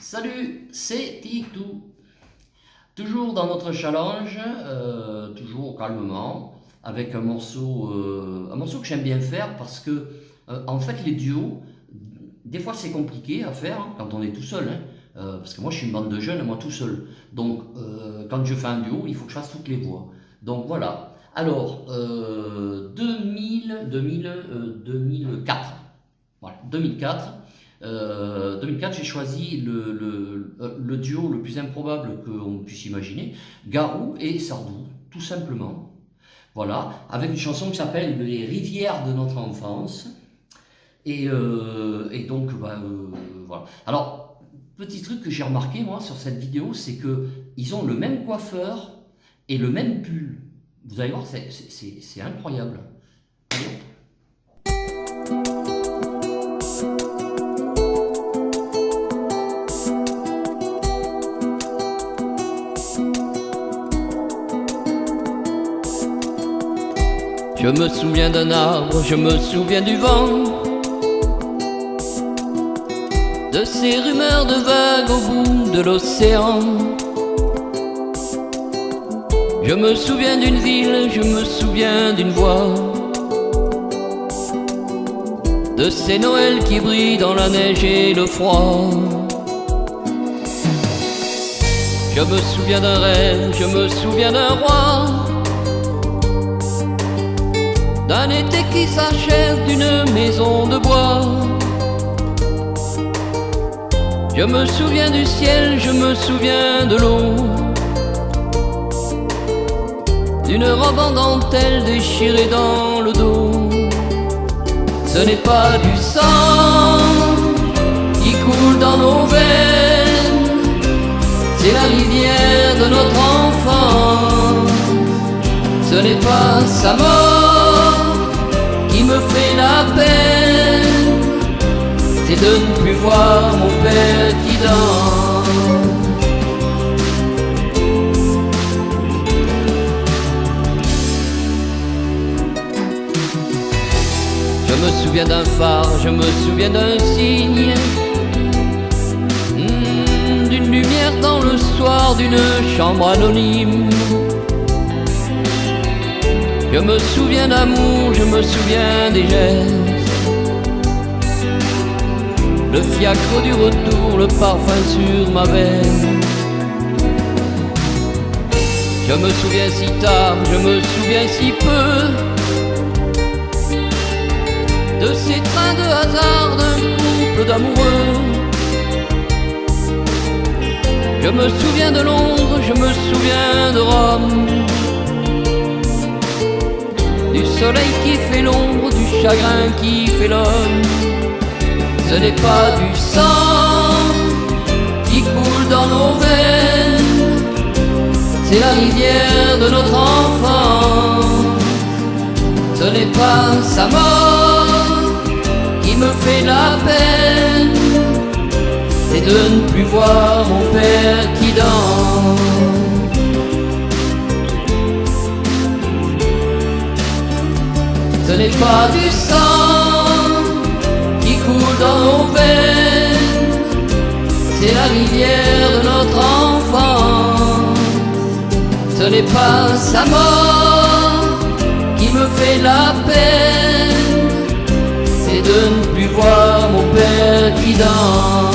Salut, c'est Titou. Toujours dans notre challenge, toujours calmement, avec un morceau que j'aime bien faire parce que, en fait, les duos, des fois c'est compliqué à faire quand on est tout seul, parce que moi je suis une bande de jeunes, moi tout seul. Donc, quand je fais un duo, il faut que je fasse toutes les voix. Donc voilà. Alors, 2004. Voilà, 2004. 2004, j'ai choisi le duo le plus improbable qu'on puisse imaginer, Garou et Sardou, tout simplement. Voilà, avec une chanson qui s'appelle Les rivières de notre enfance. Et donc, voilà. Alors, petit truc que j'ai remarqué, moi, sur cette vidéo, c'est qu'ils ont le même coiffeur et le même pull. Vous allez voir, c'est incroyable. Allez, hop. Je me souviens d'un arbre, je me souviens du vent, de ces rumeurs de vagues au bout de l'océan. Je me souviens d'une ville, je me souviens d'une voix, de ces Noëls qui brillent dans la neige et le froid. Je me souviens d'un rêve, je me souviens d'un roi, d'un été qui s'achève, d'une maison de bois. Je me souviens du ciel, je me souviens de l'eau, d'une robe en dentelle déchirée dans le dos. Ce n'est pas du sang qui coule dans nos veines, c'est la rivière de notre enfant. Ce n'est pas sa mort qui me fait la peine, c'est de ne plus voir mon père qui danse. Je me souviens d'un phare, je me souviens d'un signe, d'une lumière dans le soir, d'une chambre anonyme. Je me souviens d'amour, je me souviens des gestes, le fiacre du retour, le parfum sur ma veste. Je me souviens si tard, je me souviens si peu, de ces trains de hasard d'un couple d'amoureux. Je me souviens de Londres, je me souviens de Rome, du soleil qui fait l'ombre, du chagrin qui fait l'homme. Ce n'est pas du sang qui coule dans nos veines, c'est la rivière de notre enfant. Ce n'est pas sa mort qui me fait la peine, c'est de ne plus voir mon père qui danse. Ce n'est pas du sang qui coule dans nos veines, c'est la rivière de notre enfant. Ce n'est pas sa mort qui me fait la peine, c'est de ne plus voir mon père qui danse.